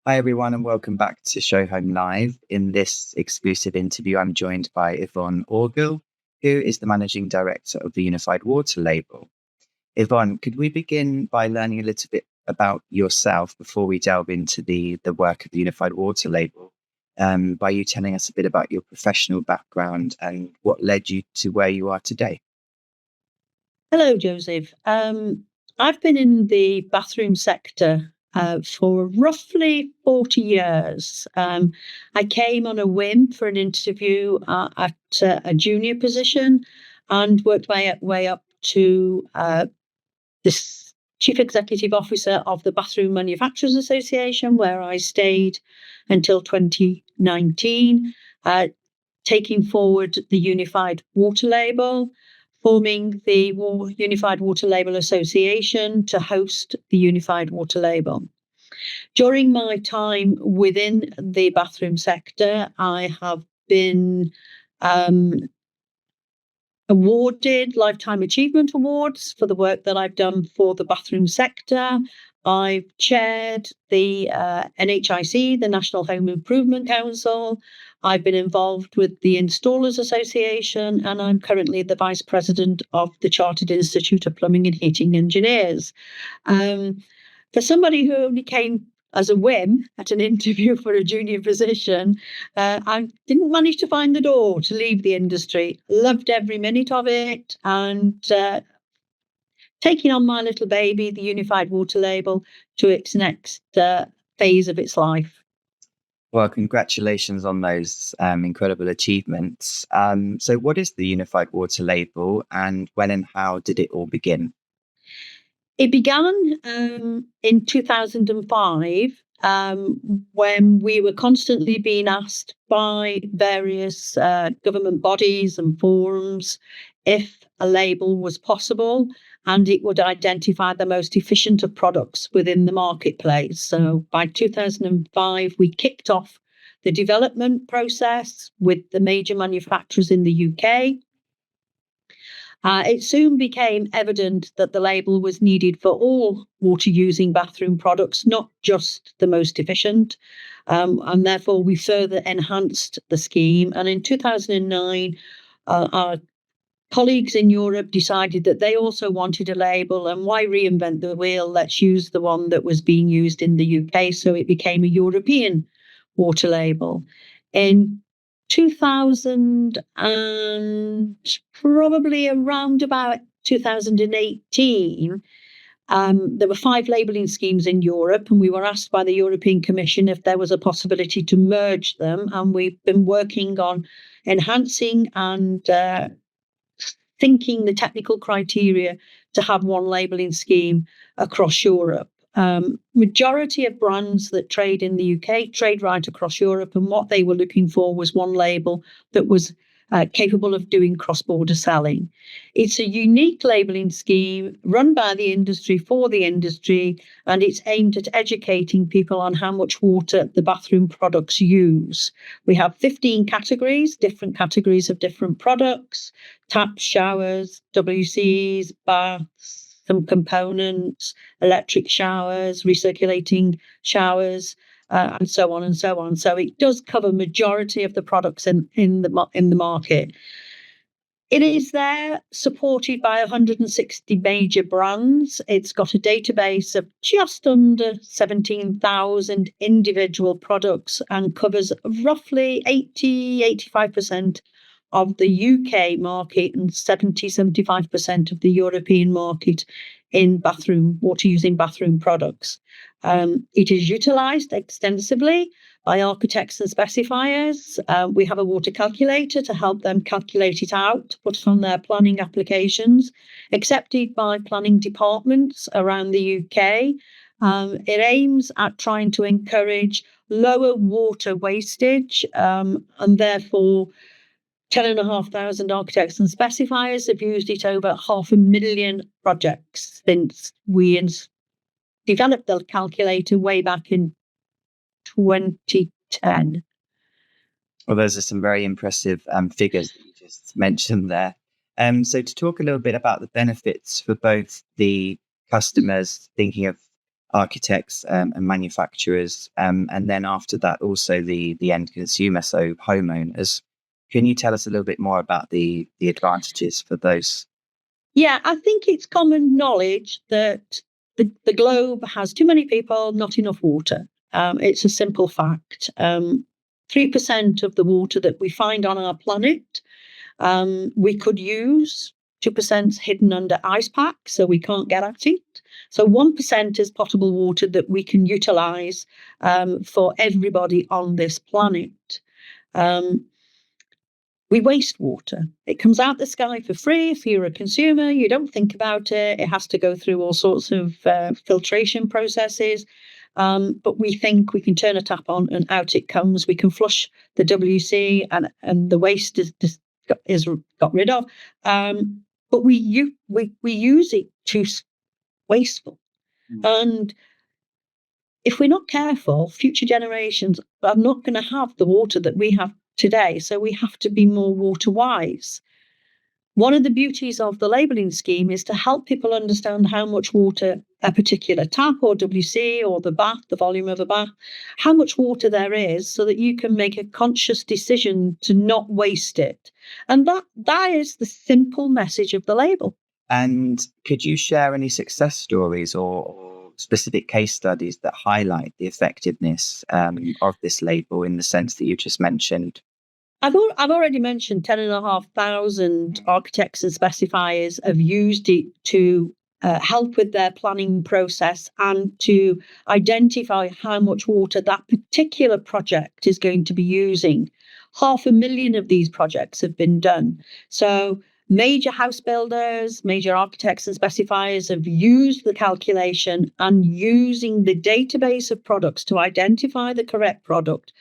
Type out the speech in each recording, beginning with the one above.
Hi, everyone, and welcome back to Show Home Live. In this exclusive interview, I'm joined by Yvonne Orgel, who is the Managing Director of the Unified Water Label. Yvonne, could we begin by learning a little bit about yourself before we delve into the work of the Unified Water Label? By you telling us a bit about your professional background and what led you to where you are today. Hello, Joseph. I've been in the bathroom sector for roughly 40 years. I came on a whim for an interview at a junior position and worked my way up to this Chief Executive Officer of the Bathroom Manufacturers Association, where I stayed until 2019, taking forward the Unified Water Label, forming the Unified Water Label Association to host the Unified Water Label. During my time within the bathroom sector, I have been awarded Lifetime Achievement Awards for the work that I've done for the bathroom sector. I've chaired the NHIC, the National Home Improvement Council. I've been involved with the Installers Association, and I'm currently the Vice President of the Chartered Institute of Plumbing and Heating Engineers. For somebody who only came as a whim at an interview for a junior position, I didn't manage to find the door to leave the industry. Loved every minute of it, and taking on my little baby, the Unified Water Label, to its next phase of its life. Well, congratulations on those incredible achievements. So what is the Unified Water Label, and when and how did it all begin? It began in 2005 when we were constantly being asked by various government bodies and forums if a label was possible and it would identify the most efficient of products within the marketplace. So by 2005, we kicked off the development process with the major manufacturers in the UK. It soon became evident that the label was needed for all water-using bathroom products, not just the most efficient. And therefore, we further enhanced the scheme. And in 2009, our colleagues in Europe decided that they also wanted a label. And why reinvent the wheel? Let's use the one that was being used in the UK. So it became a European water label. In 2000 and probably around about 2018, there were 5 labelling schemes in Europe, and we were asked by the European Commission if there was a possibility to merge them. And we've been working on enhancing and thinking the technical criteria to have one labelling scheme across Europe. Majority of brands that trade in the UK trade right across Europe, and what they were looking for was one label that was capable of doing cross-border selling. It's a unique labelling scheme run by the industry for the industry, and it's aimed at educating people on how much water the bathroom products use. We have 15 categories, different categories of different products: taps, showers, WCs, baths, some components, electric showers, recirculating showers, and so on and so on. So it does cover majority of the products in the market. It is there, supported by 160 major brands. It's got a database of just under 17,000 individual products and covers roughly 85% of the UK market and 75% of the European market in water-using bathroom products. It is utilised extensively by architects and specifiers. We have a water calculator to help them calculate it out, put it on their planning applications, accepted by planning departments around the UK. It aims at trying to encourage lower water wastage, and therefore 10,500 architects and specifiers have used it over 500,000 projects since we developed the calculator way back in 2010. Well, those are some very impressive figures that you just mentioned there. So to talk a little bit about the benefits for both the customers thinking of architects and manufacturers, and then after that also the end consumer, so homeowners. Can you tell us a little bit more about the advantages for those? Yeah, I think it's common knowledge that the globe has too many people, not enough water. It's a simple fact. 3% of the water that we find on our planet we could use. 2% hidden under ice packs, so we can't get at it. So 1% is potable water that we can utilize for everybody on this planet. We waste water. It comes out the sky for free. If you're a consumer, you don't think about it. It has to go through all sorts of filtration processes. But we think we can turn a tap on and out it comes. We can flush the WC and the waste is got rid of. But we use it too wasteful. And if we're not careful, future generations are not going to have the water that we have today. So we have to be more water wise. One of the beauties of the labelling scheme is to help people understand how much water a particular tap or WC or the bath, the volume of a bath, how much water there is, so that you can make a conscious decision to not waste it. And that is the simple message of the label. And could you share any success stories or specific case studies that highlight the effectiveness of this label in the sense that you just mentioned? I've already mentioned 10,500 architects and specifiers have used it to help with their planning process and to identify how much water that particular project is going to be using. 500,000 of these projects have been done. So major house builders, major architects and specifiers have used the calculation and using the database of products to identify the correct product,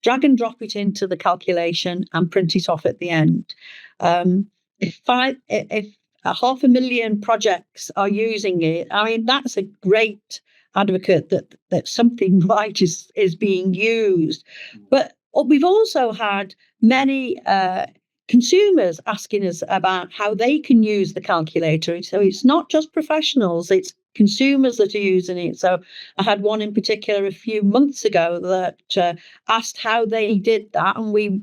drag and drop it into the calculation and print it off at the end. If 500,000 projects are using it, I mean, that's a great advocate that something right is being used. But we've also had many consumers asking us about how they can use the calculator. So it's not just professionals, it's consumers that are using it. So I had one in particular a few months ago that asked how they did that, and we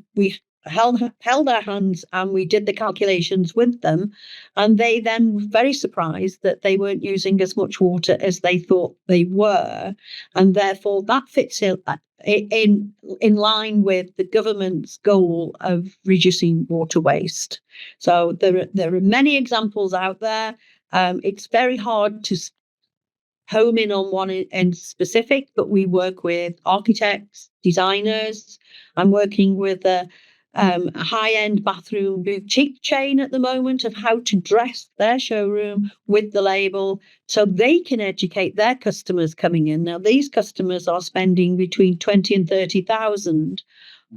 held their hands and we did the calculations with them, and they then were very surprised that they weren't using as much water as they thought they were, and therefore that fits in line with the government's goal of reducing water waste. So there are many examples out there. It's very hard to home in on one in specific, but we work with architects, designers. I'm working with a high-end bathroom boutique chain at the moment of how to dress their showroom with the label so they can educate their customers coming in. Now, these customers are spending between 20 and 30,000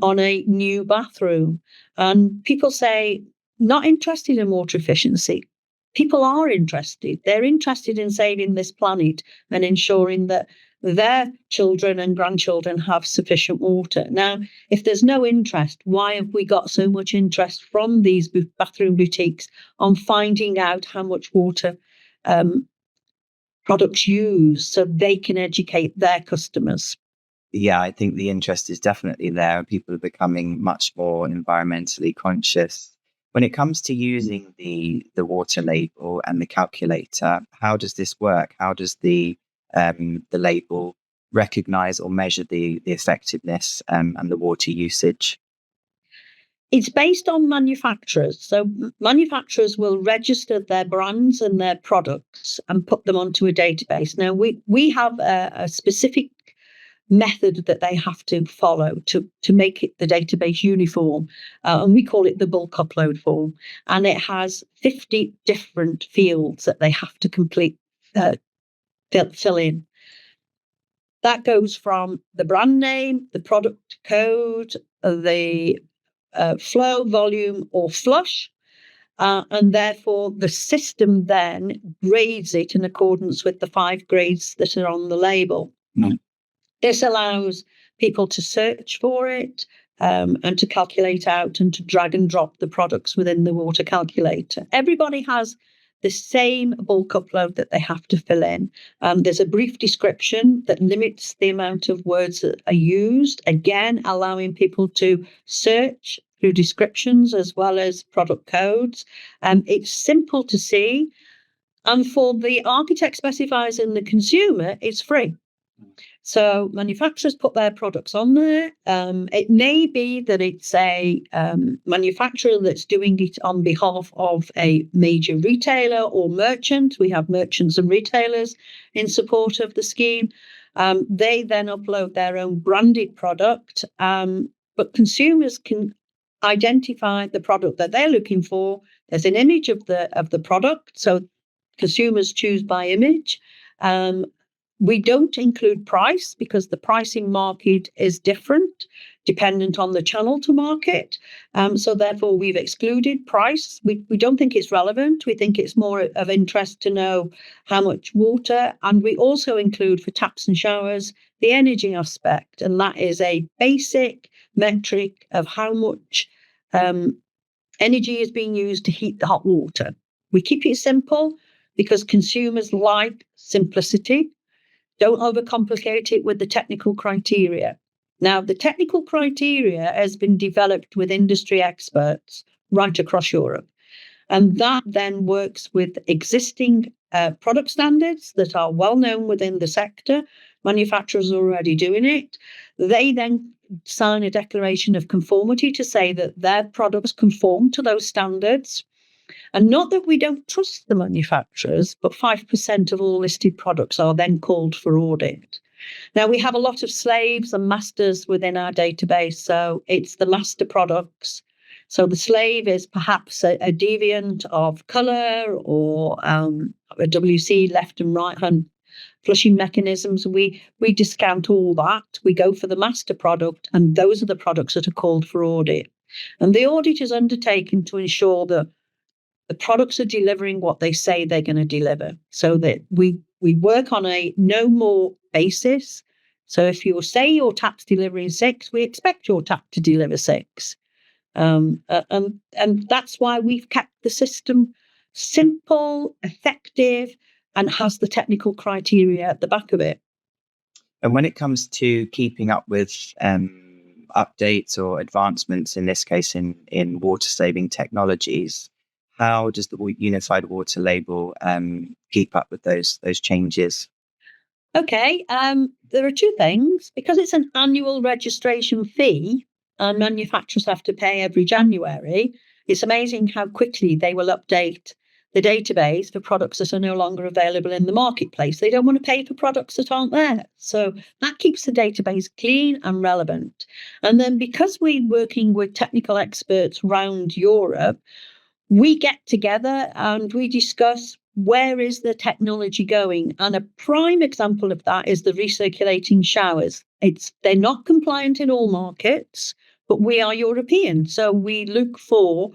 on a new bathroom. And people say, not interested in water efficiency. People are interested. They're interested in saving this planet and ensuring that their children and grandchildren have sufficient water. Now, if there's no interest, why have we got so much interest from these bathroom boutiques on finding out how much water products use so they can educate their customers? Yeah, I think the interest is definitely there. People are becoming much more environmentally conscious. When it comes to using the water label and the calculator, how does this work? How does the label recognize or measure the effectiveness and the water usage? It's based on manufacturers. So manufacturers will register their brands and their products and put them onto a database. Now, we have a specific method that they have to follow to make it the database uniform. And we call it the bulk upload form. And it has 50 different fields that they have to complete, fill in. That goes from the brand name, the product code, the flow, volume, or flush. And therefore, the system then grades it in accordance with the 5 grades that are on the label. Mm. This allows people to search for it and to calculate out and to drag and drop the products within the water calculator. Everybody has the same bulk upload that they have to fill in. There's a brief description that limits the amount of words that are used, again, allowing people to search through descriptions as well as product codes. It's simple to see. And for the architect, specifiers, and the consumer, it's free. So manufacturers put their products on there. It may be that it's a manufacturer that's doing it on behalf of a major retailer or merchant. We have merchants and retailers in support of the scheme. They then upload their own branded product, but consumers can identify the product that they're looking for. There's an image of the product, so consumers choose by image. We don't include price because the pricing market is different, dependent on the channel to market. So therefore, we've excluded price. We don't think it's relevant. We think it's more of interest to know how much water. And we also include for taps and showers the energy aspect. And that is a basic metric of how much energy is being used to heat the hot water. We keep it simple because consumers like simplicity. Don't overcomplicate it with the technical criteria. Now, the technical criteria has been developed with industry experts right across Europe. And that then works with existing product standards that are well known within the sector. Manufacturers are already doing it. They then sign a declaration of conformity to say that their products conform to those standards. And not that we don't trust the manufacturers, but 5% of all listed products are then called for audit. Now, we have a lot of slaves and masters within our database, so it's the master products. So the slave is perhaps a deviant of colour or a WC left and right hand flushing mechanisms. We discount all that. We go for the master product, and those are the products that are called for audit. And the audit is undertaken to ensure that the products are delivering what they say they're going to deliver, so that we work on a no more basis. So if you say your tap's delivering 6, we expect your tap to deliver 6. And that's why we've kept the system simple, effective, and has the technical criteria at the back of it. And when it comes to keeping up with updates or advancements, in this case in water-saving technologies, how does the Unified Water Label keep up with those changes? Okay, there are two things. Because it's an annual registration fee and manufacturers have to pay every January, it's amazing how quickly they will update the database for products that are no longer available in the marketplace. They don't want to pay for products that aren't there. So that keeps the database clean and relevant. And then because we're working with technical experts around Europe, we get together and we discuss where is the technology going. And a prime example of that is the recirculating showers. They're not compliant in all markets, but we are European. So we look for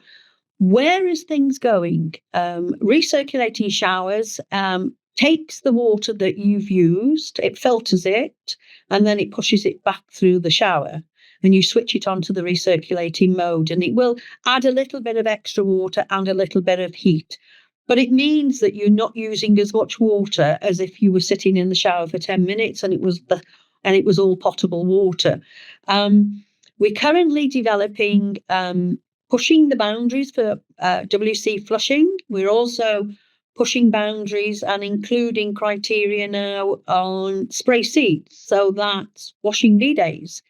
where is things going. Recirculating showers takes the water that you've used, it filters it, and then it pushes it back through the shower. And you switch it onto the recirculating mode, and it will add a little bit of extra water and a little bit of heat. But it means that you're not using as much water as if you were sitting in the shower for 10 minutes and it was all potable water. We're currently developing pushing the boundaries for WC flushing. We're also pushing boundaries and including criteria now on spray seats, so that's washing bidets.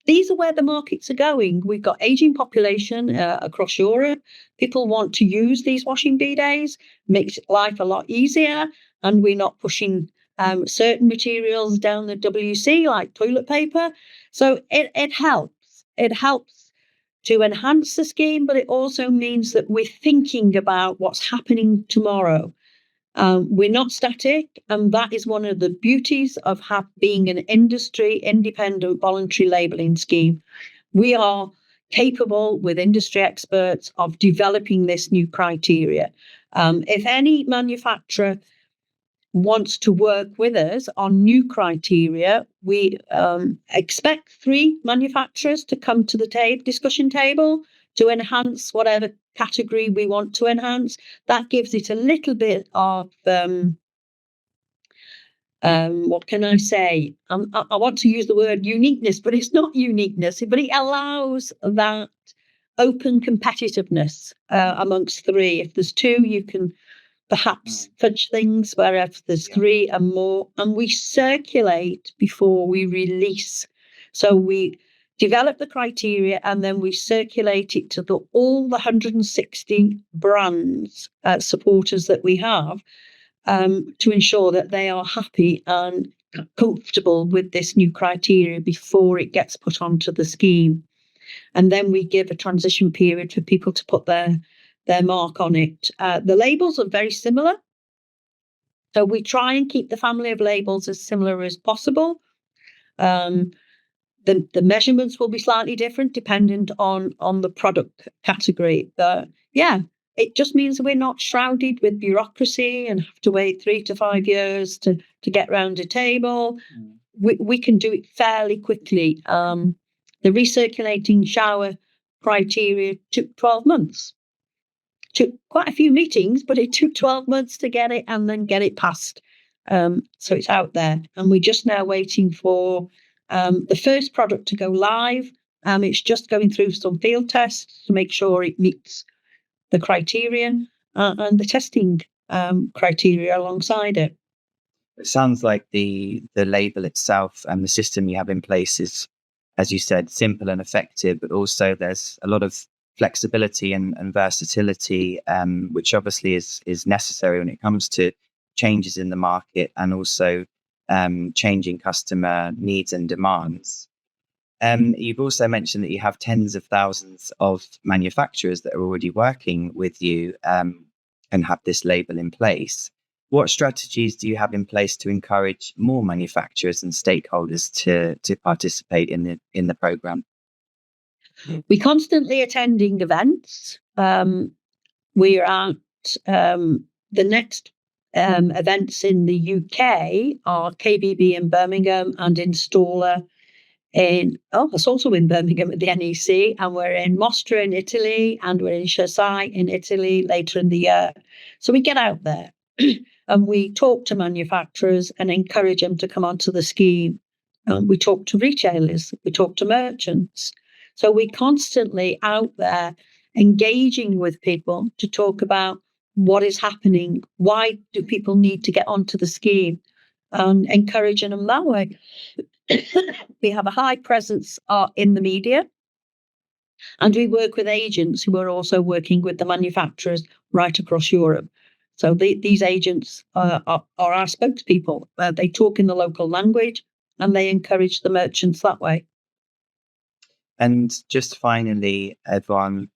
These are where the markets are going. We've got aging population across Europe. People want to use these washing bidets, makes life a lot easier, and we're not pushing certain materials down the WC like toilet paper. So it helps. It helps to enhance the scheme, but it also means that we're thinking about what's happening tomorrow. We're not static, and that is one of the beauties of being an industry independent voluntary labelling scheme. We are capable with industry experts of developing this new criteria. If any manufacturer wants to work with us on new criteria, we expect 3 manufacturers to come to the discussion table to enhance whatever category we want to enhance. That gives it a little bit of what can I say? I want to use the word uniqueness, but it's not uniqueness, but it allows that open competitiveness amongst three. If there's two, you can perhaps fudge things, whereas there's three and more, and we circulate before we release. So we develop the criteria and then we circulate it to all the 160 brands supporters that we have, to ensure that they are happy and comfortable with this new criteria before it gets put onto the scheme. And then we give a transition period for people to put their mark on it. The labels are very similar. So we try and keep the family of labels as similar as possible. The measurements will be slightly different dependent on the product category. But it just means we're not shrouded with bureaucracy and have to wait 3 to 5 years to get round a table. We can do it fairly quickly. The recirculating shower criteria took 12 months. Took quite a few meetings, but it took 12 months to get it and then get it passed. So it's out there. And we're just now waiting for the first product to go live. It's just going through some field tests to make sure it meets the criterion and the testing criteria alongside it. It sounds like the label itself and the system you have in place is, as you said, simple and effective, but also there's a lot of flexibility and versatility, which obviously is necessary when it comes to changes in the market and also changing customer needs and demands. You've also mentioned that you have tens of thousands of manufacturers that are already working with you and have this label in place. What strategies do you have in place to encourage more manufacturers and stakeholders to participate in the program? We're constantly attending events. We're at the next events in the UK are KBB in Birmingham and Installer it's also in Birmingham at the NEC, and we're in Mostra in Italy, and we're in Chasai in Italy later in the year. So we get out there and we talk to manufacturers and encourage them to come onto the scheme. We talk to retailers, we talk to merchants. So we're constantly out there engaging with people to talk about what is happening, why do people need to get onto the scheme, and encouraging them that way. We have a high presence in the media, and we work with agents who are also working with the manufacturers right across Europe. So these agents are our spokespeople. They talk in the local language and they encourage the merchants that way. And just finally, Yvonne,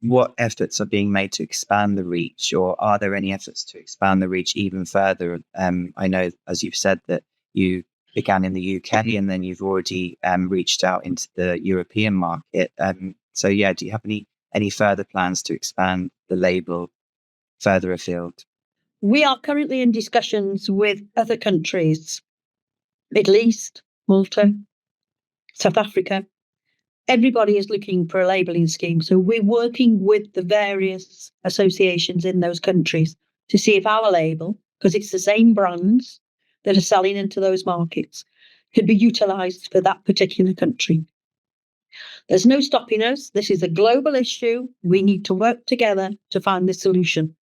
what efforts are being made to expand the reach, or are there any efforts to expand the reach even further? I know, as you've said, that you began in the UK and then you've already reached out into the European market. So do you have any further plans to expand the label further afield? We are currently in discussions with other countries, Middle East, Malta, South Africa. Everybody is looking for a labelling scheme. So we're working with the various associations in those countries to see if our label, because it's the same brands that are selling into those markets, could be utilised for that particular country. There's no stopping us. This is a global issue. We need to work together to find the solution.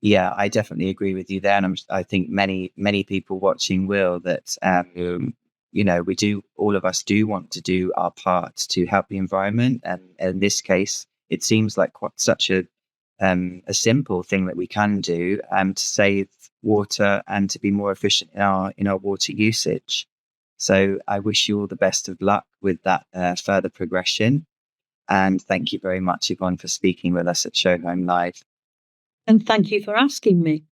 Yeah, I definitely agree with you there. And I think many people watching will, that all of us do want to do our part to help the environment. And in this case, it seems like such a simple thing that we can do to save water and to be more efficient in our water usage. So I wish you all the best of luck with that further progression. And thank you very much, Yvonne, for speaking with us at Show Home Live. And thank you for asking me.